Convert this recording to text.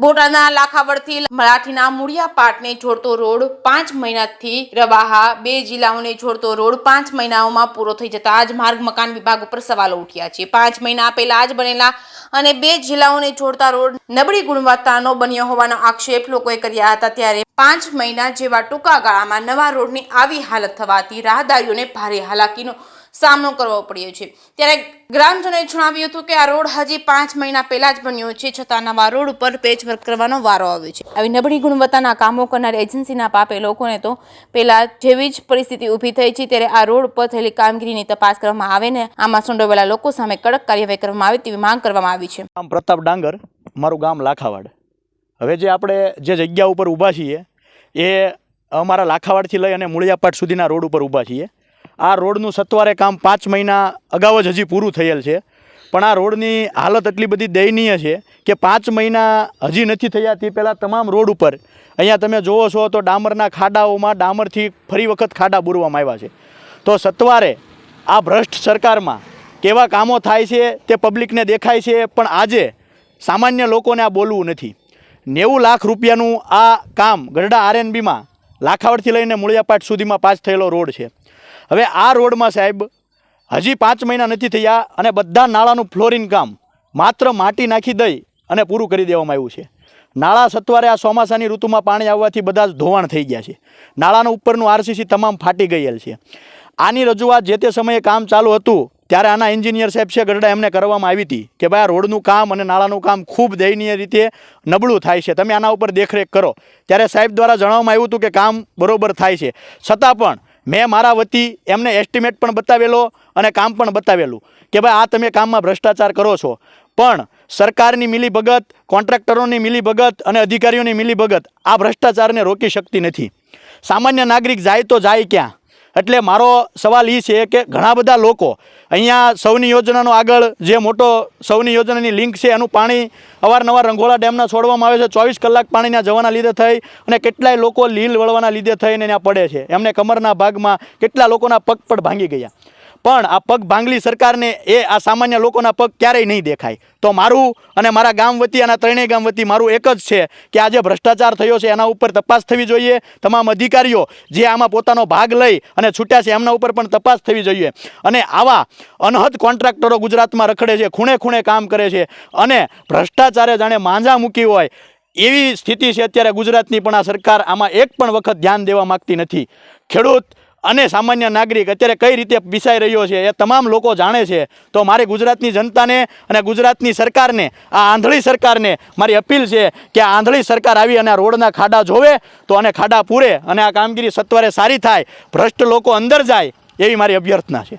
બોટાદના લાખાવડથી મરાઠીના મૂળિયા પાટને જોડતો રોડ 5 મહિનાથી રવાહા 2 જિલ્લાઓને જોડતો રોડ 5 મહિનાઓમાં પૂરો થઈ જતા જ માર્ગ મકાન વિભાગ ઉપર સવાલો ઉઠ્યા છે। 5 મહિના પહેલા જ બનેલા અને 2 જિલ્લાઓને જોડતા રોડ નબળી ગુણવત્તાનો બન્યો હોવાનો આક્ષેપ લોકોએ કર્યા હતા। ત્યારે 5 મહિના જેવા ટૂંકા ગાળામાં નવા રોડની આવી હાલત થવાથી રાહદારીઓને ભારે હાલાકીનો સામનો કરવો પડ્યો છે। ત્યારે ગ્રામજનોએ જણાવ્યું હતું કે આ રોડ હજી 5 મહિના પહેલા જ બન્યો છે, છતાં નવા રોડ ઉપર પેચવર્ક કરવાનો વારો આવ્યો છે। આવી નબળી ગુણવત્તાના કામો કરનાર એજન્સીના પાપે લોકોને તો પહેલા જેવી જ પરિસ્થિતિ ઊભી થઈ છે। ત્યારે આ રોડ ઉપર થયેલી કામગીરીની તપાસ કરવામાં આવે ને આમાં સંડોવાયેલા લોકો સામે કડક કાર્યવાહી કરવામાં આવે તેવી માંગ કરવામાં આવી છે। નામ પ્રતાપ ડાંગર, મારું ગામ લાખાવાડ। હવે જે આપણે જે જગ્યા ઉપર ઊભા છીએ એ અમારા લાખાવાડથી લઈ અને મૂળિયાપાટ સુધીના રોડ ઉપર ઊભા છીએ। આ રોડનું સત્વારે કામ 5 મહિના અગાઉ જ હજી પૂરું થયેલ છે, પણ આ રોડની હાલત એટલી બધી દયનીય છે કે 5 મહિના હજી નથી થયા તે પહેલાં તમામ રોડ ઉપર અહીંયા તમે જુઓ છો તો ડામરના ખાડાઓમાં ડામરથી ફરી વખત ખાડા બુરવામાં આવ્યા છે। તો સત્વારે આ ભ્રષ્ટ સરકારમાં કેવા કામો થાય છે તે પબ્લિકને દેખાય છે, પણ આજે સામાન્ય લોકોને આ બોલવું નથી। 90 લાખ રૂપિયાનું આ કામ ગઢડા આરએનબીમાં લાખાવડથી લઈને મૂળિયાપાટ સુધીમાં પાસ થયેલો રોડ છે। હવે આ રોડમાં સાહેબ હજી 5 મહિના નથી થયા અને બધા નાળાનું ફ્લોરિંગ કામ માત્ર માટી નાખી દઈ અને પૂરું કરી દેવામાં આવ્યું છે। નાળા સત્વારે આ ચોમાસાની ઋતુમાં પાણી આવવાથી બધા જ ધોવાણ થઈ ગયા છે। નાળાનું ઉપરનું આરસીસી તમામ ફાટી ગયેલ છે। આની રજૂઆત જે તે સમયે કામ ચાલુ હતું ત્યારે આના એન્જિનિયર સાહેબ છે ગઢડા એમને કરવામાં આવી હતી કે ભાઈ આ રોડનું કામ અને નાળાનું કામ ખૂબ દયનીય રીતે નબળું થાય છે, તમે આના ઉપર દેખરેખ કરો। ત્યારે સાહેબ દ્વારા જણાવવામાં આવ્યું હતું કે કામ બરોબર થાય છે, છતાં પણ મેં મારા વતી એમને એસ્ટિમેટ પણ બતાવેલો અને કામ પણ બતાવેલું કે ભાઈ આ તમે કામમાં ભ્રષ્ટાચાર કરો છો, પણ સરકારની મિલીભગત, કોન્ટ્રાક્ટરોની મિલીભગત અને અધિકારીઓની મિલીભગત આ ભ્રષ્ટાચારને રોકી શકતી નથી। સામાન્ય નાગરિક જાય તો જાય ક્યાં? એટલે મારો સવાલ એ છે કે ઘણા બધા લોકો અહીંયા સૌની યોજનાનો આગળ જે મોટો સૌની યોજનાની લિંક છે એનું પાણી અવારનવાર રંઘોળા ડેમના છોડવામાં આવે છે। 24 કલાક પાણીના જવાના લીધે થઈ અને કેટલાય લોકો લીલ વળવાના લીધે થઈને ત્યાં પડે છે, એમને કમરના ભાગમાં કેટલા લોકોના પગ પણ ભાંગી ગયા। પણ આ પગ ભાંગલી સરકારને આ સામાન્ય લોકોના પગ ક્યારેય નહીં દેખાય। તો મારું અને મારા ગામ વતી અને ત્રણેય ગામ વતી મારું એક જ છે કે આ જે ભ્રષ્ટાચાર થયો છે એના ઉપર તપાસ થવી જોઈએ। તમામ અધિકારીઓ જે આમાં પોતાનો ભાગ લઈ અને છૂટ્યા છે એમના ઉપર પણ તપાસ થવી જોઈએ। અને આવા અનહદ કોન્ટ્રાક્ટરો ગુજરાતમાં રખડે છે, ખૂણે ખૂણે કામ કરે છે અને ભ્રષ્ટાચારે જાણે માંજા મૂકી હોય એવી સ્થિતિ છે અત્યારે ગુજરાતની। પણ આ સરકાર આમાં એક પણ વખત ધ્યાન દેવા માગતી નથી। ખેડૂત અને સામાન્ય નાગરિક અત્યારે કઈ રીતે પીસાઈ રહ્યો છે એ તમામ લોકો જાણે છે। તો મારી ગુજરાતની જનતાને અને ગુજરાતની સરકારને, આ આંધળી સરકારને મારી અપીલ છે કે આ આંધળી સરકાર આવી અને આ રોડના ખાડા જોવે તો અને ખાડા પૂરે અને આ કામગીરી સત્વરે સારી થાય, ભ્રષ્ટ લોકો અંદર જાય એવી મારી અભ્યર્થના છે।